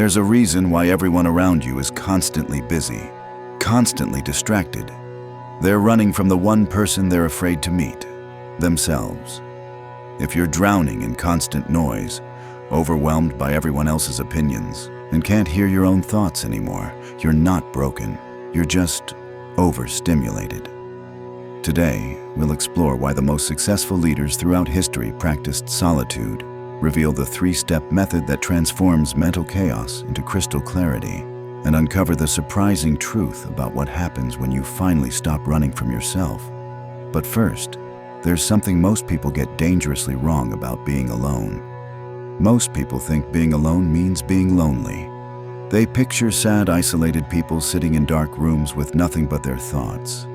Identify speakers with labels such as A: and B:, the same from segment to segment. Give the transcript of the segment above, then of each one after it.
A: There's a reason why everyone around you is constantly busy, constantly distracted. They're running from the one person they're afraid to meet, themselves. If you're drowning in constant noise, overwhelmed by everyone else's opinions, and can't hear your own thoughts anymore, you're not broken. You're just overstimulated. Today, we'll explore why the most successful leaders throughout history practiced solitude, reveal the three-step method that transforms mental chaos into crystal clarity, and uncover the surprising truth about what happens when you finally stop running from yourself. But first, there's something most people get dangerously wrong about being alone. Most people think being alone means being lonely. They picture sad, isolated people sitting in dark rooms with nothing but their thoughts.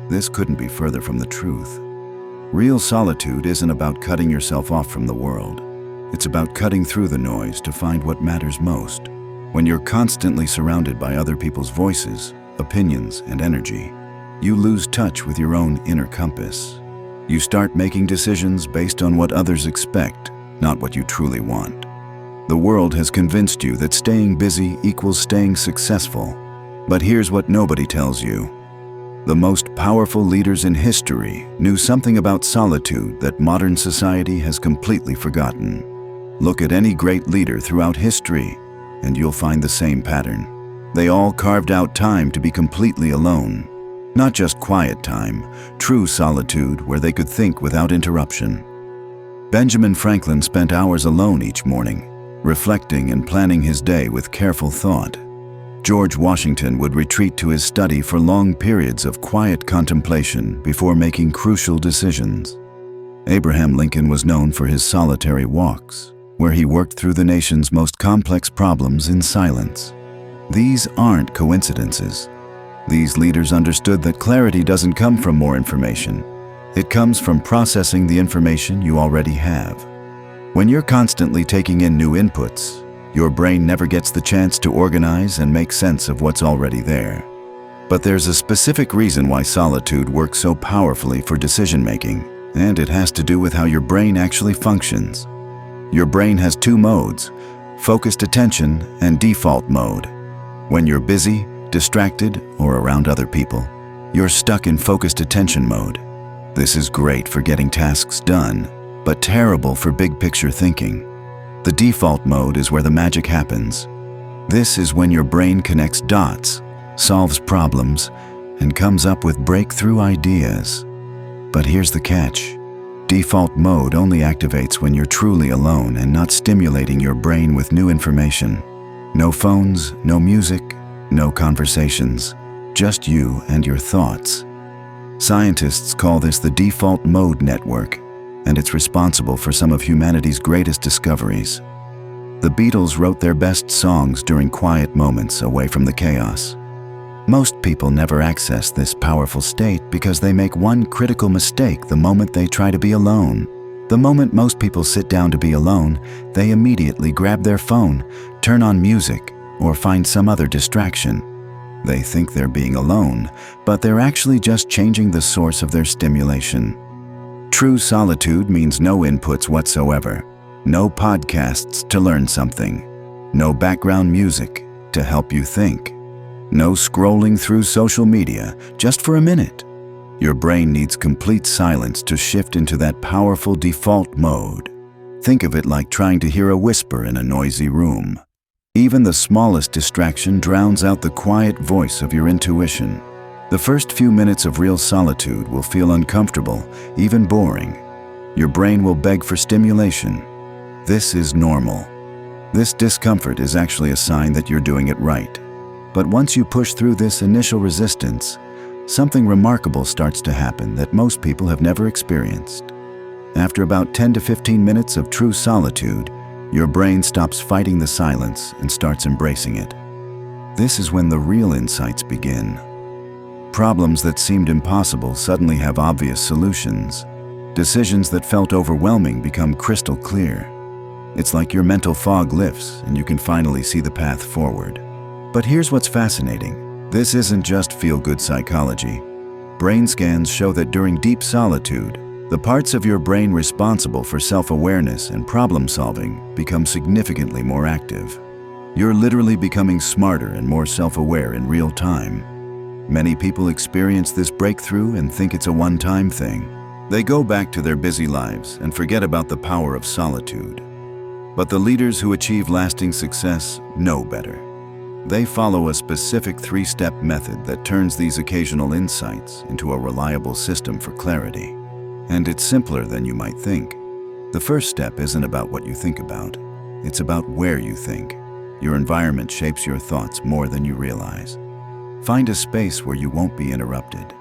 A: This couldn't be further from the truth. Real solitude isn't about cutting yourself off from the world. It's about cutting through the noise to find what matters most. When you're constantly surrounded by other people's voices, opinions, and energy, you lose touch with your own inner compass. You start making decisions based on what others expect, not what you truly want. The world has convinced you that staying busy equals staying successful. But here's what nobody tells you. The most powerful leaders in history knew something about solitude that modern society has completely forgotten. Look at any great leader throughout history, and you'll find the same pattern. They all carved out time to be completely alone. Not just quiet time, true solitude where they could think without interruption. Benjamin Franklin spent hours alone each morning, reflecting and planning his day with careful thought. George Washington would retreat to his study for long periods of quiet contemplation before making crucial decisions. Abraham Lincoln was known for his solitary walks, where he worked through the nation's most complex problems in silence. These aren't coincidences. These leaders understood that clarity doesn't come from more information. It comes from processing the information you already have. When you're constantly taking in new inputs, your brain never gets the chance to organize and make sense of what's already there. But there's a specific reason why solitude works so powerfully for decision-making, and it has to do with how your brain actually functions. Your brain has two modes, focused attention and default mode. When you're busy, distracted, or around other people, you're stuck in focused attention mode. This is great for getting tasks done, but terrible for big-picture thinking. The default mode is where the magic happens. This is when your brain connects dots, solves problems, and comes up with breakthrough ideas. But here's the catch. Default mode only activates when you're truly alone and not stimulating your brain with new information. No phones, no music, no conversations, just you and your thoughts. Scientists call this the default mode network, and it's responsible for some of humanity's greatest discoveries. The Beatles wrote their best songs during quiet moments away from the chaos. Most people never access this powerful state because they make one critical mistake the moment they try to be alone. The moment most people sit down to be alone, they immediately grab their phone, turn on music, or find some other distraction. They think they're being alone, but they're actually just changing the source of their stimulation. True solitude means no inputs whatsoever. No podcasts to learn something. No background music to help you think. No scrolling through social media just for a minute. Your brain needs complete silence to shift into that powerful default mode. Think of it like trying to hear a whisper in a noisy room. Even the smallest distraction drowns out the quiet voice of your intuition. The first few minutes of real solitude will feel uncomfortable, even boring. Your brain will beg for stimulation. This is normal. This discomfort is actually a sign that you're doing it right. But once you push through this initial resistance, something remarkable starts to happen that most people have never experienced. After about 10 to 15 minutes of true solitude, your brain stops fighting the silence and starts embracing it. This is when the real insights begin. Problems that seemed impossible suddenly have obvious solutions. Decisions that felt overwhelming become crystal clear. It's like your mental fog lifts and you can finally see the path forward. But here's what's fascinating. This isn't just feel-good psychology. Brain scans show that during deep solitude, the parts of your brain responsible for self-awareness and problem-solving become significantly more active. You're literally becoming smarter and more self-aware in real time. Many people experience this breakthrough and think it's a one-time thing. They go back to their busy lives and forget about the power of solitude. But the leaders who achieve lasting success know better. They follow a specific three-step method that turns these occasional insights into a reliable system for clarity. And it's simpler than you might think. The first step isn't about what you think about. It's about where you think. Your environment shapes your thoughts more than you realize. Find a space where you won't be interrupted.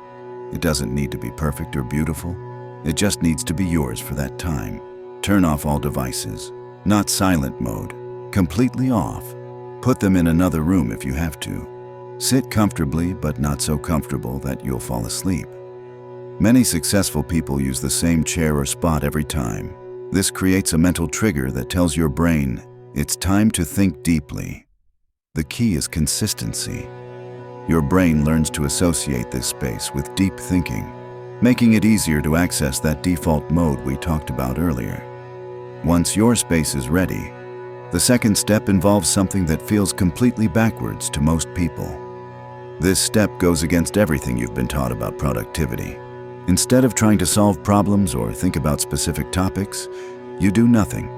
A: It doesn't need to be perfect or beautiful. It just needs to be yours for that time. Turn off all devices, not silent mode, completely off. Put them in another room if you have to. Sit comfortably, but not so comfortable that you'll fall asleep. Many successful people use the same chair or spot every time. This creates a mental trigger that tells your brain, it's time to think deeply. The key is consistency. Your brain learns to associate this space with deep thinking, making it easier to access that default mode we talked about earlier. Once your space is ready, the second step involves something that feels completely backwards to most people. This step goes against everything you've been taught about productivity. Instead of trying to solve problems or think about specific topics, you do nothing.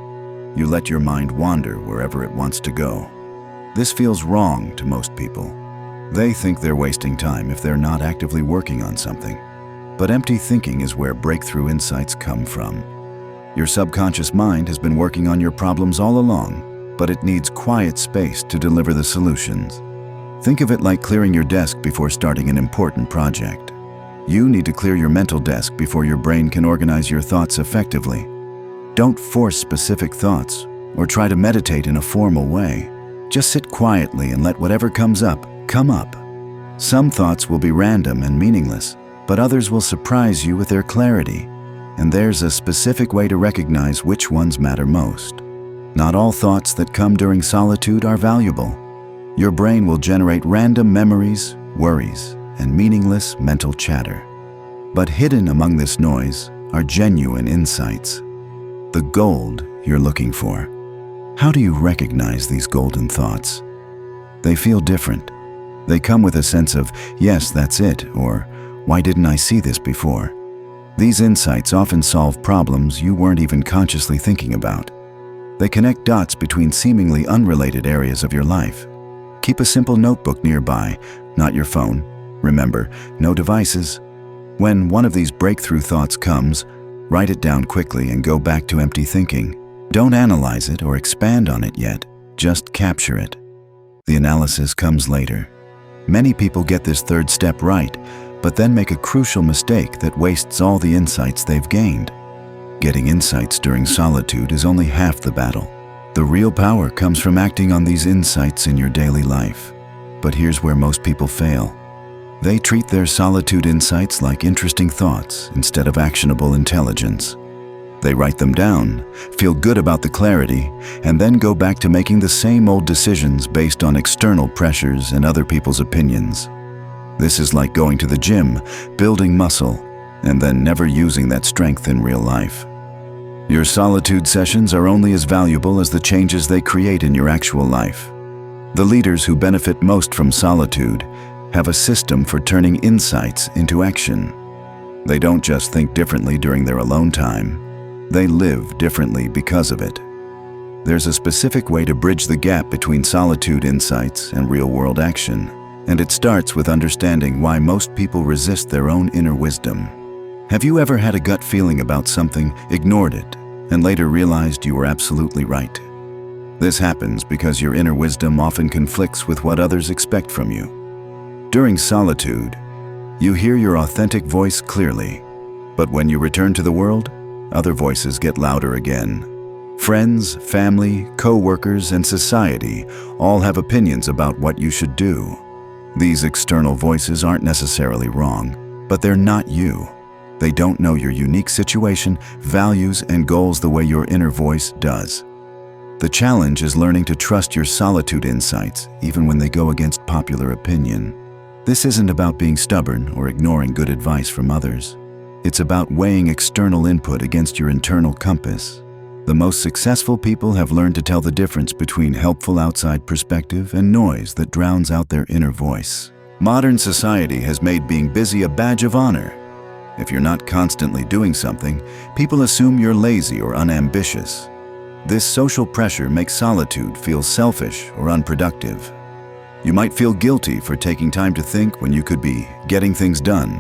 A: You let your mind wander wherever it wants to go. This feels wrong to most people. They think they're wasting time if they're not actively working on something. But empty thinking is where breakthrough insights come from. Your subconscious mind has been working on your problems all along, but it needs quiet space to deliver the solutions. Think of it like clearing your desk before starting an important project. You need to clear your mental desk before your brain can organize your thoughts effectively. Don't force specific thoughts or try to meditate in a formal way. Just sit quietly and let whatever comes up, come up. Some thoughts will be random and meaningless, but others will surprise you with their clarity. And there's a specific way to recognize which ones matter most. Not all thoughts that come during solitude are valuable. Your brain will generate random memories, worries, and meaningless mental chatter. But hidden among this noise are genuine insights. The gold you're looking for. How do you recognize these golden thoughts? They feel different. They come with a sense of, yes, that's it, or why didn't I see this before? These insights often solve problems you weren't even consciously thinking about. They connect dots between seemingly unrelated areas of your life. Keep a simple notebook nearby, not your phone. Remember, no devices. When one of these breakthrough thoughts comes, write it down quickly and go back to empty thinking. Don't analyze it or expand on it yet, just capture it. The analysis comes later. Many people get this third step right, but then make a crucial mistake that wastes all the insights they've gained. Getting insights during solitude is only half the battle. The real power comes from acting on these insights in your daily life. But here's where most people fail. They treat their solitude insights like interesting thoughts instead of actionable intelligence. They write them down, feel good about the clarity, and then go back to making the same old decisions based on external pressures and other people's opinions. This is like going to the gym, building muscle, and then never using that strength in real life. Your solitude sessions are only as valuable as the changes they create in your actual life. The leaders who benefit most from solitude have a system for turning insights into action. They don't just think differently during their alone time. They live differently because of it. There's a specific way to bridge the gap between solitude insights and real-world action, and it starts with understanding why most people resist their own inner wisdom. Have you ever had a gut feeling about something, ignored it, and later realized you were absolutely right? This happens because your inner wisdom often conflicts with what others expect from you. During solitude, you hear your authentic voice clearly, but when you return to the world, other voices get louder again. Friends, family, co-workers, and society all have opinions about what you should do. These external voices aren't necessarily wrong, but they're not you. They don't know your unique situation, values, and goals the way your inner voice does. The challenge is learning to trust your solitude insights, even when they go against popular opinion. This isn't about being stubborn or ignoring good advice from others. It's about weighing external input against your internal compass. The most successful people have learned to tell the difference between helpful outside perspective and noise that drowns out their inner voice. Modern society has made being busy a badge of honor. If you're not constantly doing something, people assume you're lazy or unambitious. This social pressure makes solitude feel selfish or unproductive. You might feel guilty for taking time to think when you could be getting things done.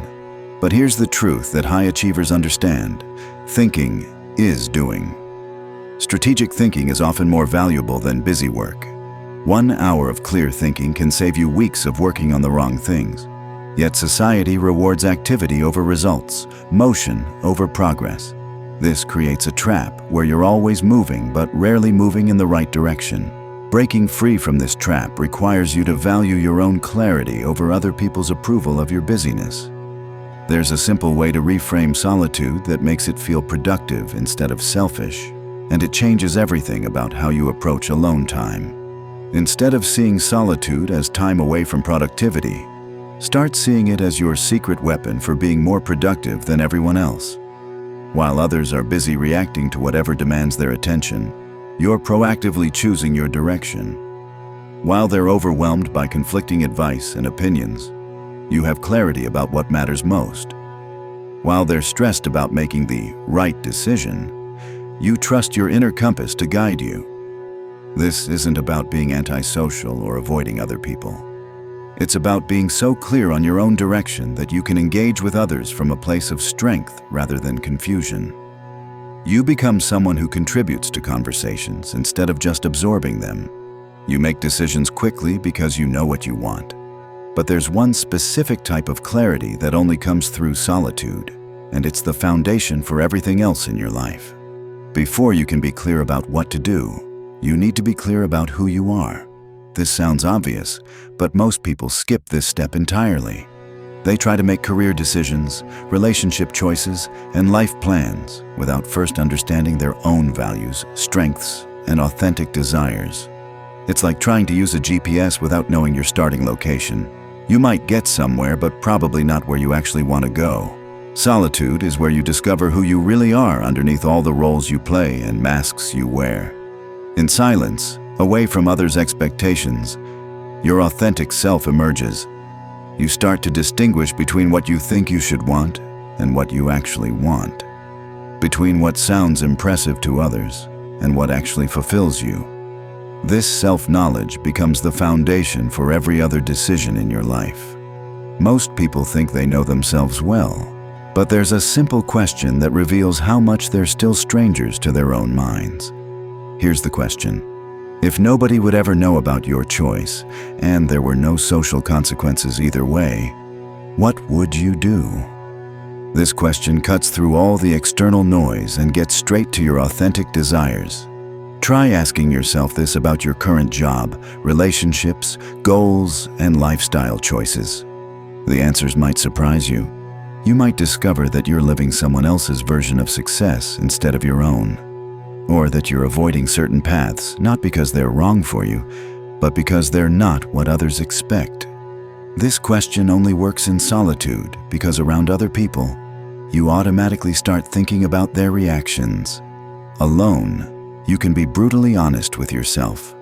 A: But here's the truth that high achievers understand: thinking is doing. Strategic thinking is often more valuable than busy work. 1 hour of clear thinking can save you weeks of working on the wrong things. Yet society rewards activity over results, motion over progress. This creates a trap where you're always moving but rarely moving in the right direction. Breaking free from this trap requires you to value your own clarity over other people's approval of your busyness. There's a simple way to reframe solitude that makes it feel productive instead of selfish, and it changes everything about how you approach alone time. Instead of seeing solitude as time away from productivity, start seeing it as your secret weapon for being more productive than everyone else. While others are busy reacting to whatever demands their attention, you're proactively choosing your direction. While they're overwhelmed by conflicting advice and opinions, you have clarity about what matters most. While they're stressed about making the right decision, you trust your inner compass to guide you. This isn't about being antisocial or avoiding other people. It's about being so clear on your own direction that you can engage with others from a place of strength rather than confusion. You become someone who contributes to conversations instead of just absorbing them. You make decisions quickly because you know what you want. But there's one specific type of clarity that only comes through solitude, and it's the foundation for everything else in your life. Before you can be clear about what to do, you need to be clear about who you are. This sounds obvious, but most people skip this step entirely. They try to make career decisions, relationship choices, and life plans without first understanding their own values, strengths, and authentic desires. It's like trying to use a GPS without knowing your starting location. You might get somewhere, but probably not where you actually want to go. Solitude is where you discover who you really are underneath all the roles you play and masks you wear. In silence, away from others' expectations, your authentic self emerges. You start to distinguish between what you think you should want and what you actually want, between what sounds impressive to others and what actually fulfills you. This self-knowledge becomes the foundation for every other decision in your life. Most people think they know themselves well, but there's a simple question that reveals how much they're still strangers to their own minds. Here's the question. If nobody would ever know about your choice, and there were no social consequences either way, what would you do? This question cuts through all the external noise and gets straight to your authentic desires. Try asking yourself this about your current job, relationships, goals, and lifestyle choices. The answers might surprise you. You might discover that you're living someone else's version of success instead of your own. Or that you're avoiding certain paths, not because they're wrong for you, but because they're not what others expect. This question only works in solitude because around other people, you automatically start thinking about their reactions. Alone, you can be brutally honest with yourself.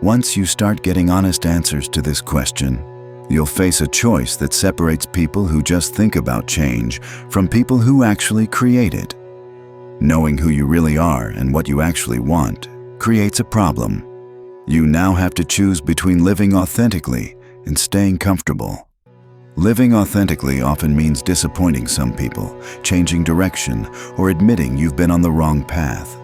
A: Once you start getting honest answers to this question, you'll face a choice that separates people who just think about change from people who actually create it. Knowing who you really are and what you actually want creates a problem. You now have to choose between living authentically and staying comfortable. Living authentically often means disappointing some people, changing direction, or admitting you've been on the wrong path.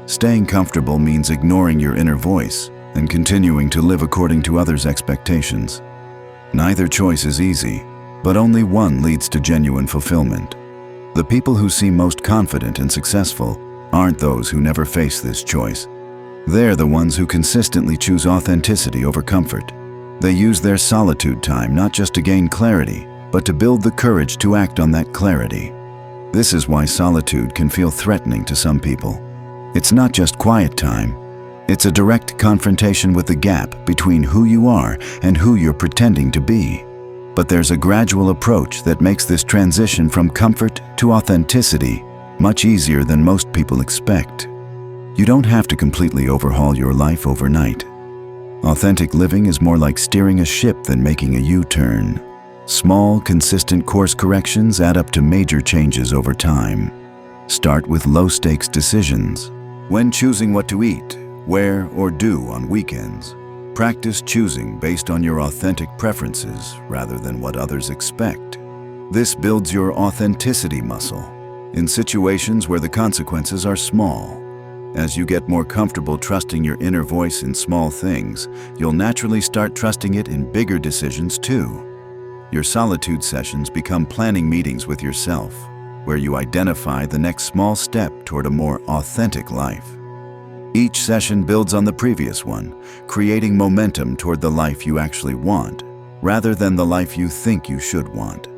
A: Staying comfortable means ignoring your inner voice and continuing to live according to others' expectations. Neither choice is easy, but only one leads to genuine fulfillment. The people who seem most confident and successful aren't those who never face this choice. They're the ones who consistently choose authenticity over comfort. They use their solitude time not just to gain clarity, but to build the courage to act on that clarity. This is why solitude can feel threatening to some people. It's not just quiet time. It's a direct confrontation with the gap between who you are and who you're pretending to be. But there's a gradual approach that makes this transition from comfort to authenticity much easier than most people expect. You don't have to completely overhaul your life overnight. Authentic living is more like steering a ship than making a U-turn. Small, consistent course corrections add up to major changes over time. Start with low-stakes decisions. When choosing what to eat, where, or do on weekends, practice choosing based on your authentic preferences rather than what others expect. This builds your authenticity muscle in situations where the consequences are small. As you get more comfortable trusting your inner voice in small things, you'll naturally start trusting it in bigger decisions too. Your solitude sessions become planning meetings with yourself, where you identify the next small step toward a more authentic life. Each session builds on the previous one, creating momentum toward the life you actually want, rather than the life you think you should want.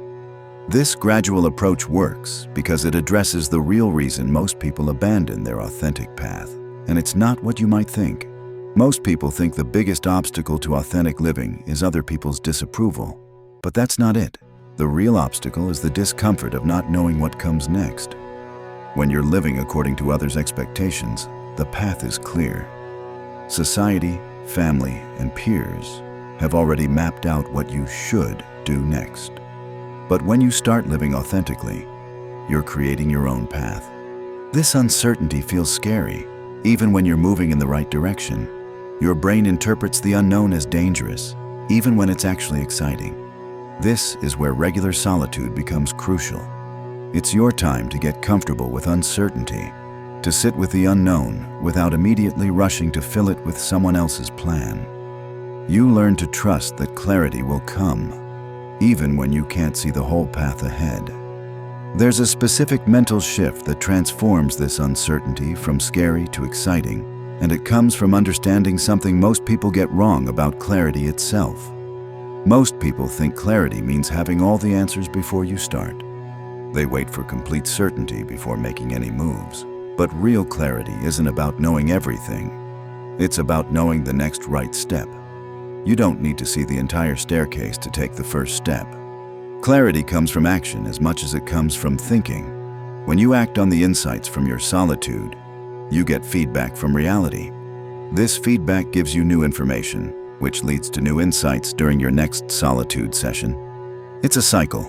A: This gradual approach works because it addresses the real reason most people abandon their authentic path, and it's not what you might think. Most people think the biggest obstacle to authentic living is other people's disapproval, but that's not it. The real obstacle is the discomfort of not knowing what comes next. When you're living according to others' expectations, the path is clear. Society, family, and peers have already mapped out what you should do next. But when you start living authentically, you're creating your own path. This uncertainty feels scary, even when you're moving in the right direction. Your brain interprets the unknown as dangerous, even when it's actually exciting. This is where regular solitude becomes crucial. It's your time to get comfortable with uncertainty, to sit with the unknown without immediately rushing to fill it with someone else's plan. You learn to trust that clarity will come, even when you can't see the whole path ahead. There's a specific mental shift that transforms this uncertainty from scary to exciting, and it comes from understanding something most people get wrong about clarity itself. Most people think clarity means having all the answers before you start. They wait for complete certainty before making any moves. But real clarity isn't about knowing everything. It's about knowing the next right step. You don't need to see the entire staircase to take the first step. Clarity comes from action as much as it comes from thinking. When you act on the insights from your solitude, you get feedback from reality. This feedback gives you new information, which leads to new insights during your next solitude session. It's a cycle.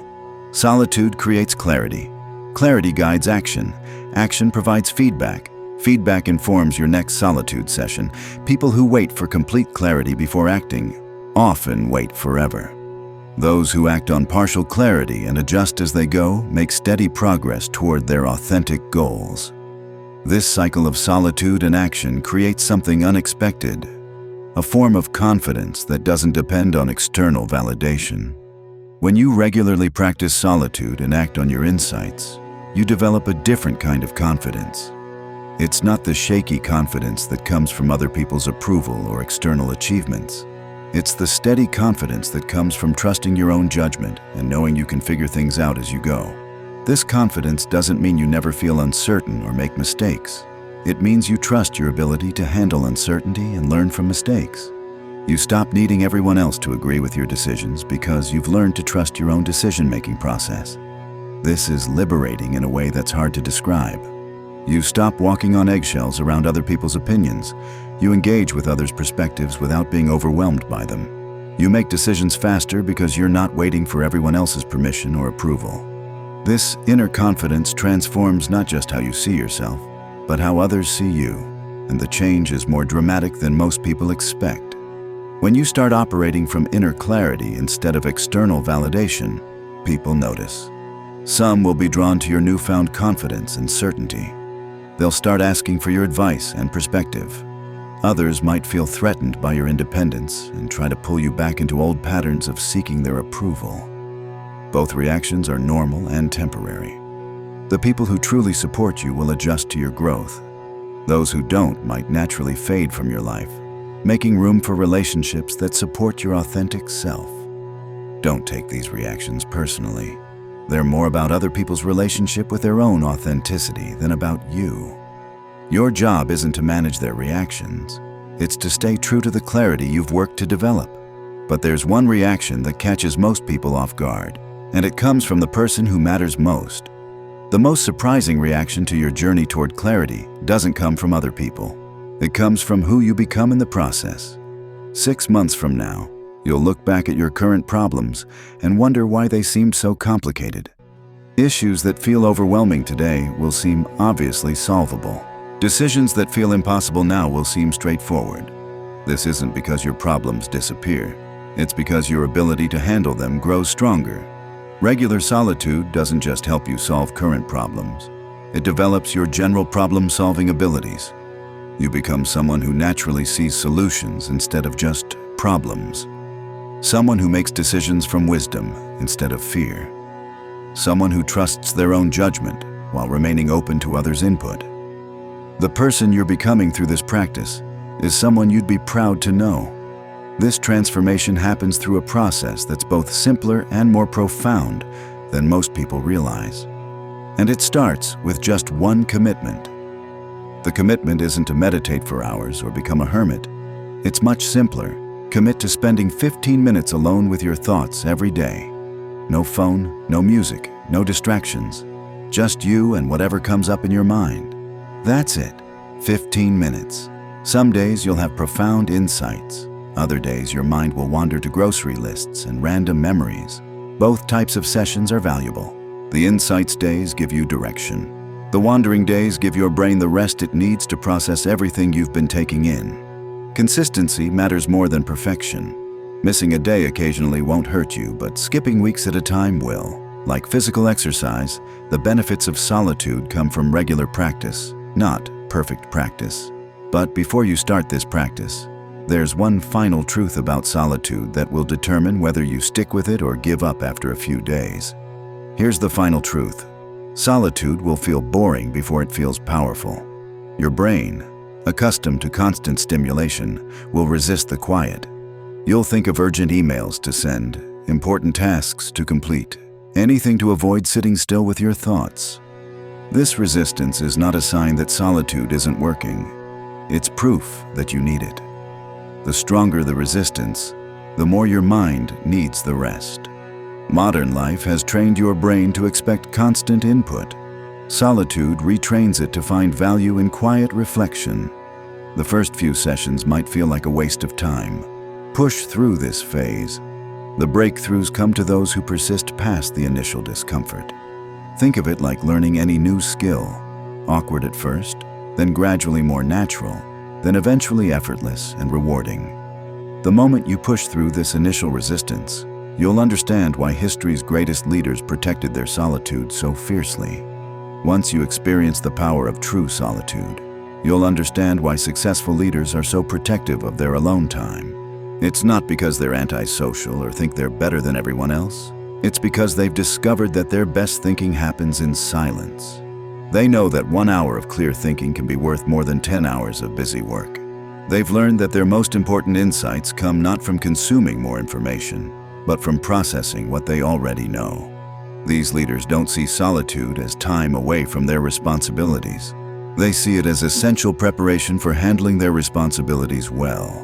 A: Solitude creates clarity. Clarity guides action. Action provides feedback. Feedback informs your next solitude session. People who wait for complete clarity before acting often wait forever. Those who act on partial clarity and adjust as they go make steady progress toward their authentic goals. This cycle of solitude and action creates something unexpected, a form of confidence that doesn't depend on external validation. When you regularly practice solitude and act on your insights, you develop a different kind of confidence. It's not the shaky confidence that comes from other people's approval or external achievements. It's the steady confidence that comes from trusting your own judgment and knowing you can figure things out as you go. This confidence doesn't mean you never feel uncertain or make mistakes. It means you trust your ability to handle uncertainty and learn from mistakes. You stop needing everyone else to agree with your decisions because you've learned to trust your own decision-making process. This is liberating in a way that's hard to describe. You stop walking on eggshells around other people's opinions. You engage with others' perspectives without being overwhelmed by them. You make decisions faster because you're not waiting for everyone else's permission or approval. This inner confidence transforms not just how you see yourself, but how others see you, and the change is more dramatic than most people expect. When you start operating from inner clarity instead of external validation, people notice. Some will be drawn to your newfound confidence and certainty. They'll start asking for your advice and perspective. Others might feel threatened by your independence and try to pull you back into old patterns of seeking their approval. Both reactions are normal and temporary. The people who truly support you will adjust to your growth. Those who don't might naturally fade from your life, making room for relationships that support your authentic self. Don't take these reactions personally. They're more about other people's relationship with their own authenticity than about you. Your job isn't to manage their reactions. It's to stay true to the clarity you've worked to develop. But there's one reaction that catches most people off guard, and it comes from the person who matters most. The most surprising reaction to your journey toward clarity doesn't come from other people. It comes from who you become in the process. 6 months from now, you'll look back at your current problems and wonder why they seemed so complicated. Issues that feel overwhelming today will seem obviously solvable. Decisions that feel impossible now will seem straightforward. This isn't because your problems disappear. It's because your ability to handle them grows stronger. Regular solitude doesn't just help you solve current problems. It develops your general problem-solving abilities. You become someone who naturally sees solutions instead of just problems. Someone who makes decisions from wisdom instead of fear. Someone who trusts their own judgment while remaining open to others' input. The person you're becoming through this practice is someone you'd be proud to know. This transformation happens through a process that's both simpler and more profound than most people realize. And it starts with just one commitment. The commitment isn't to meditate for hours or become a hermit. It's much simpler. Commit to spending 15 minutes alone with your thoughts every day. No phone, no music, no distractions. Just you and whatever comes up in your mind. That's it. 15 minutes. Some days you'll have profound insights. Other days your mind will wander to grocery lists and random memories. Both types of sessions are valuable. The insights days give you direction. The wandering days give your brain the rest it needs to process everything you've been taking in. Consistency matters more than perfection. Missing a day occasionally won't hurt you, but skipping weeks at a time will. Like physical exercise, the benefits of solitude come from regular practice, not perfect practice. But before you start this practice, there's one final truth about solitude that will determine whether you stick with it or give up after a few days. Here's the final truth. Solitude will feel boring before it feels powerful. Your brain, accustomed to constant stimulation, will resist the quiet. You'll think of urgent emails to send, important tasks to complete, anything to avoid sitting still with your thoughts. This resistance is not a sign that solitude isn't working. It's proof that you need it. The stronger the resistance, the more your mind needs the rest. Modern life has trained your brain to expect constant input. Solitude retrains it to find value in quiet reflection. The first few sessions might feel like a waste of time. Push through this phase. The breakthroughs come to those who persist past the initial discomfort. Think of it like learning any new skill. Awkward at first, then gradually more natural, then eventually effortless and rewarding. The moment you push through this initial resistance, you'll understand why history's greatest leaders protected their solitude so fiercely. Once you experience the power of true solitude, you'll understand why successful leaders are so protective of their alone time. It's not because they're antisocial or think they're better than everyone else. It's because they've discovered that their best thinking happens in silence. They know that 1 hour of clear thinking can be worth more than 10 hours of busy work. They've learned that their most important insights come not from consuming more information, but from processing what they already know. These leaders don't see solitude as time away from their responsibilities. They see it as essential preparation for handling their responsibilities well.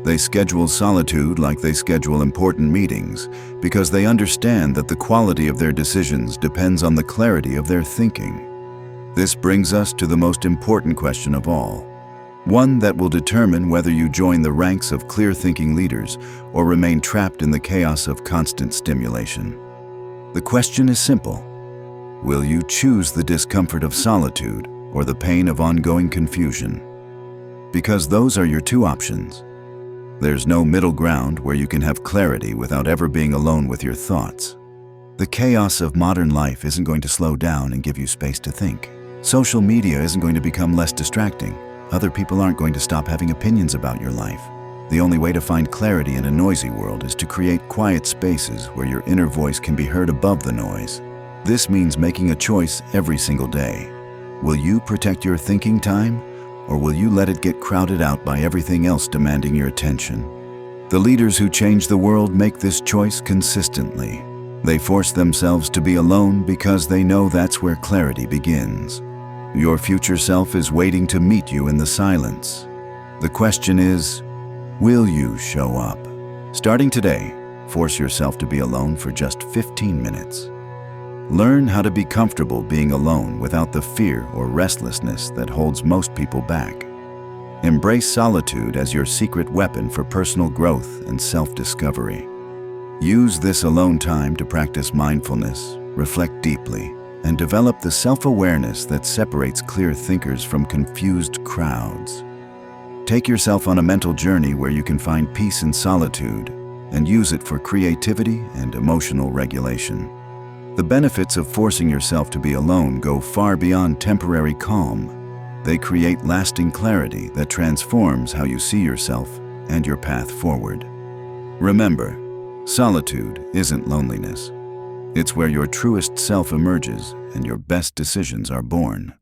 A: They schedule solitude like they schedule important meetings because they understand that the quality of their decisions depends on the clarity of their thinking. This brings us to the most important question of all, one that will determine whether you join the ranks of clear-thinking leaders or remain trapped in the chaos of constant stimulation. The question is simple. Will you choose the discomfort of solitude or the pain of ongoing confusion? Because those are your two options. There's no middle ground where you can have clarity without ever being alone with your thoughts. The chaos of modern life isn't going to slow down and give you space to think. Social media isn't going to become less distracting. Other people aren't going to stop having opinions about your life. The only way to find clarity in a noisy world is to create quiet spaces where your inner voice can be heard above the noise. This means making a choice every single day. Will you protect your thinking time, or will you let it get crowded out by everything else demanding your attention? The leaders who change the world make this choice consistently. They force themselves to be alone because they know that's where clarity begins. Your future self is waiting to meet you in the silence. The question is, will you show up? Starting today, force yourself to be alone for just 15 minutes. Learn how to be comfortable being alone without the fear or restlessness that holds most people back. Embrace solitude as your secret weapon for personal growth and self-discovery. Use this alone time to practice mindfulness, reflect deeply, and develop the self-awareness that separates clear thinkers from confused crowds. Take yourself on a mental journey where you can find peace in solitude and use it for creativity and emotional regulation. The benefits of forcing yourself to be alone go far beyond temporary calm. They create lasting clarity that transforms how you see yourself and your path forward. Remember, solitude isn't loneliness. It's where your truest self emerges and your best decisions are born.